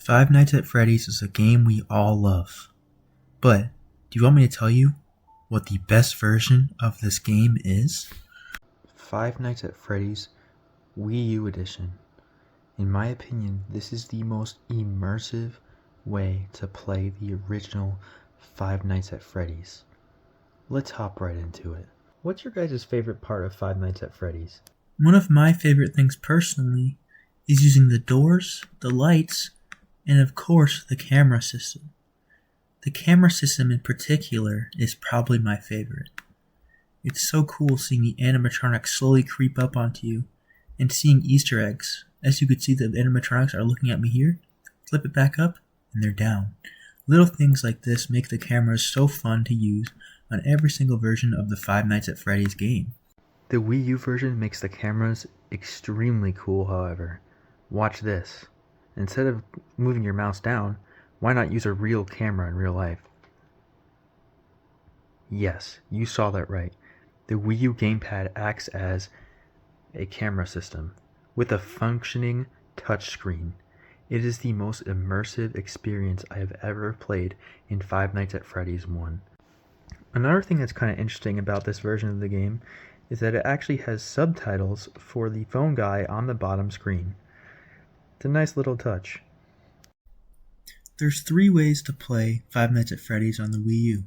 Five Nights at Freddy's is a game we all love. But, do you want me to tell you what the best version of this game is? Five Nights at Freddy's Wii U Edition. In my opinion, this is the most immersive way to play the original Five Nights at Freddy's. Let's hop right into it. What's your guys' favorite part of Five Nights at Freddy's? One of my favorite things personally is using the doors, the lights, and of course the camera system. The camera system in particular is probably my favorite. It's so cool seeing the animatronics slowly creep up onto you and seeing Easter eggs. As you can see, the animatronics are looking at me here. Flip it back up and they're down. Little things like this make the cameras so fun to use on every single version of the Five Nights at Freddy's game. The Wii U version makes the cameras extremely cool, however. Watch this. Instead of moving your mouse down, why not use a real camera in real life? Yes, you saw that right. The Wii U gamepad acts as a camera system with a functioning touchscreen. It is the most immersive experience I have ever played in Five Nights at Freddy's 1. Another thing that's kind of interesting about this version of the game is that it actually has subtitles for the phone guy on the bottom screen. It's a nice little touch. There's 3 ways to play Five Nights at Freddy's on the Wii U.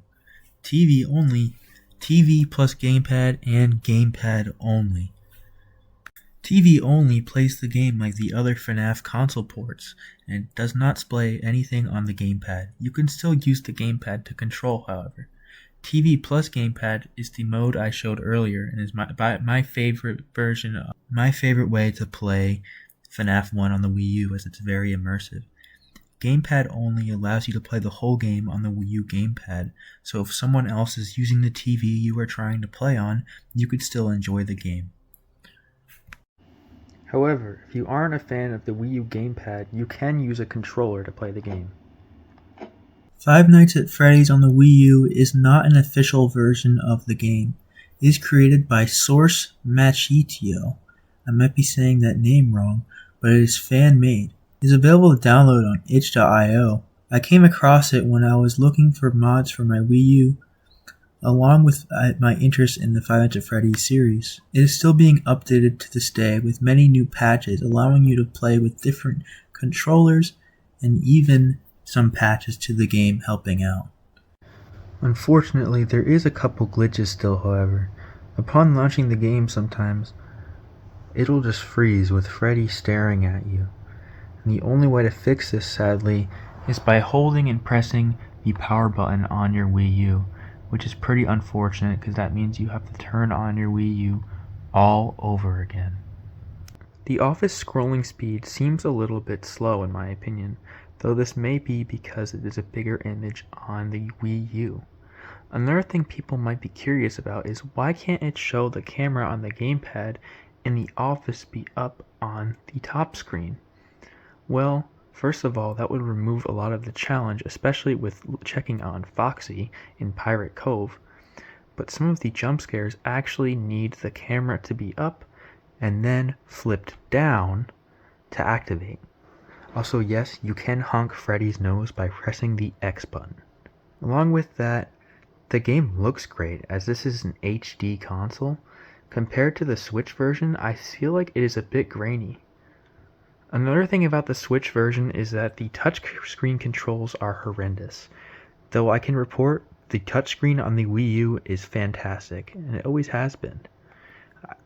TV only, TV plus gamepad, and gamepad only. TV only plays the game like the other FNAF console ports and does not display anything on the gamepad. You can still use the gamepad to control, however. TV plus gamepad is the mode I showed earlier and is my favorite version, my favorite way to play FNAF 1 on the Wii U, as it's very immersive. Gamepad only allows you to play the whole game on the Wii U gamepad, so if someone else is using the TV you are trying to play on, you could still enjoy the game. However, if you aren't a fan of the Wii U gamepad, you can use a controller to play the game. Five Nights at Freddy's on the Wii U is not an official version of the game. It is created by Source Machitio. I might be saying that name wrong, but it is fan-made. It is available to download on itch.io. I came across it when I was looking for mods for my Wii U, along with my interest in the Five Nights at Freddy's series. It is still being updated to this day with many new patches, allowing you to play with different controllers and even some patches to the game helping out. Unfortunately, there is a couple glitches still, however. Upon launching the game sometimes, it'll just freeze with Freddy staring at you. And the only way to fix this, sadly, is by holding and pressing the power button on your Wii U, which is pretty unfortunate because that means you have to turn on your Wii U all over again. The Office scrolling speed seems a little bit slow in my opinion, though this may be because it is a bigger image on the Wii U. Another thing people might be curious about is why can't it show the camera on the gamepad and the Office be up on the top screen? Well, first of all, that would remove a lot of the challenge, especially with checking on Foxy in Pirate Cove. But some of the jump scares actually need the camera to be up and then flipped down to activate. Also, yes, you can honk Freddy's nose by pressing the X button. Along with that, the game looks great, as this is an HD console. Compared to the Switch version, I feel like it is a bit grainy. Another thing about the Switch version is that the touchscreen controls are horrendous. Though I can report the touchscreen on the Wii U is fantastic, and it always has been.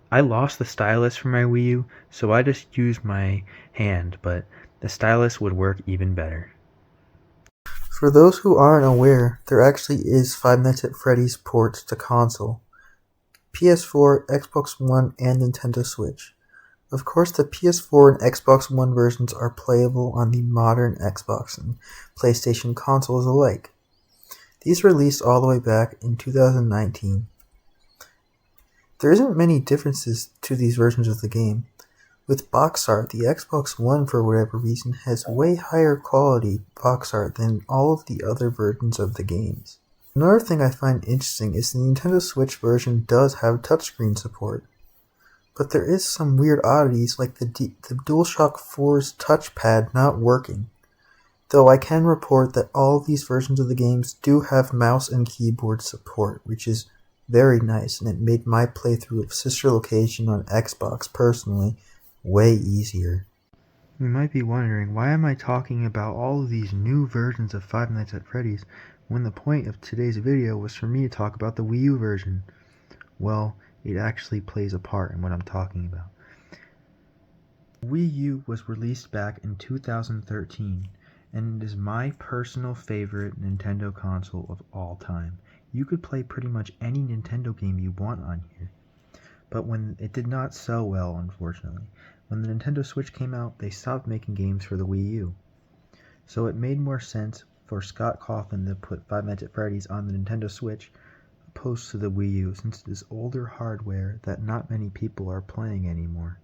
I lost the stylus for my Wii U, so I just used my hand, but the stylus would work even better. For those who aren't aware, there actually is Five Nights at Freddy's ports to console. PS4, Xbox One, and Nintendo Switch. Of course, the PS4 and Xbox One versions are playable on the modern Xbox and PlayStation consoles alike. These released all the way back in 2019. There isn't many differences to these versions of the game. With box art, the Xbox One, for whatever reason, has way higher quality box art than all of the other versions of the games. Another thing I find interesting is the Nintendo Switch version does have touchscreen support. But there is some weird oddities like the DualShock 4's touchpad not working. Though I can report that all these versions of the games do have mouse and keyboard support, which is very nice, and it made my playthrough of Sister Location on Xbox personally way easier. You might be wondering, why am I talking about all of these new versions of Five Nights at Freddy's when the point of today's video was for me to talk about the Wii U version? Well, it actually plays a part in what I'm talking about. Wii U was released back in 2013, and it is my personal favorite Nintendo console of all time. You could play pretty much any Nintendo game you want on here. But when it did not sell well, unfortunately. When the Nintendo Switch came out, they stopped making games for the Wii U. So it made more sense for Scott Cawthon to put Five Nights at Freddy's on the Nintendo Switch opposed to the Wii U, since it is older hardware that not many people are playing anymore.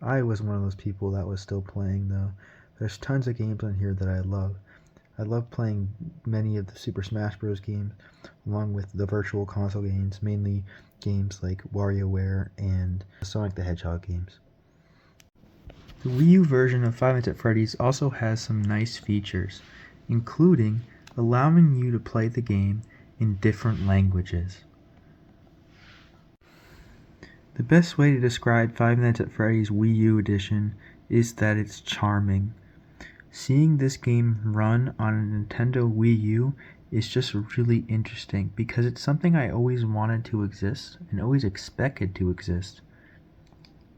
I was one of those people that was still playing, though. There's tons of games on here that I love. I love playing many of the Super Smash Bros. Games, along with the Virtual Console games, mainly games like WarioWare and Sonic the Hedgehog games. The Wii U version of Five Nights at Freddy's also has some nice features, including allowing you to play the game in different languages. The best way to describe Five Nights at Freddy's Wii U edition is that it's charming. Seeing this game run on a Nintendo Wii U is just really interesting because it's something I always wanted to exist and always expected to exist,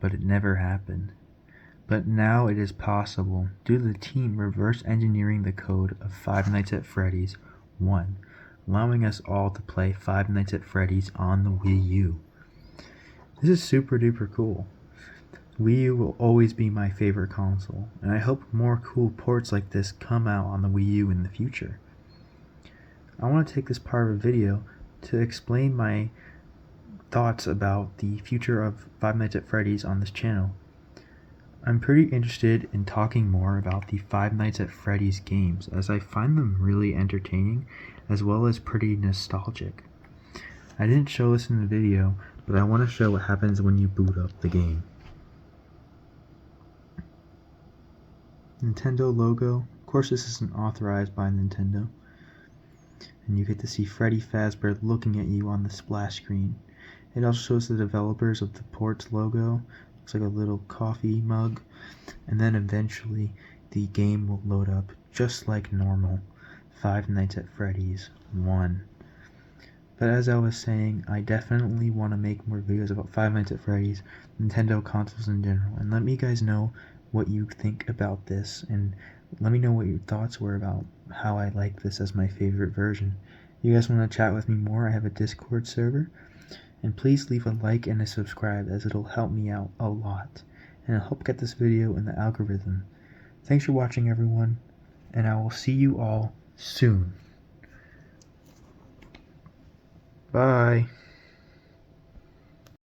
but it never happened. But now it is possible due to the team reverse engineering the code of Five Nights at Freddy's 1, allowing us all to play Five Nights at Freddy's on the Wii U. This is super duper cool. Wii U will always be my favorite console, and I hope more cool ports like this come out on the Wii U in the future. I want to take this part of a video to explain my thoughts about the future of Five Nights at Freddy's on this channel. I'm pretty interested in talking more about the Five Nights at Freddy's games, as I find them really entertaining as well as pretty nostalgic. I didn't show this in the video, but I want to show what happens when you boot up the game. Nintendo logo. Of course, this isn't authorized by Nintendo. And you get to see Freddy Fazbear looking at you on the splash screen. It also shows the developers of the ports logo. Looks like a little coffee mug. And then eventually the game will load up just like normal. Five Nights at Freddy's 1. But as I was saying, I definitely want to make more videos about Five Nights at Freddy's, Nintendo consoles in general, and let me guys know what you think about this, and let me know what your thoughts were about how I like this as my favorite version. If you guys want to chat with me more, I have a Discord server, and please leave a like and a subscribe, as it'll help me out a lot, and it'll help get this video in the algorithm. Thanks for watching, everyone, and I will see you all soon. Bye.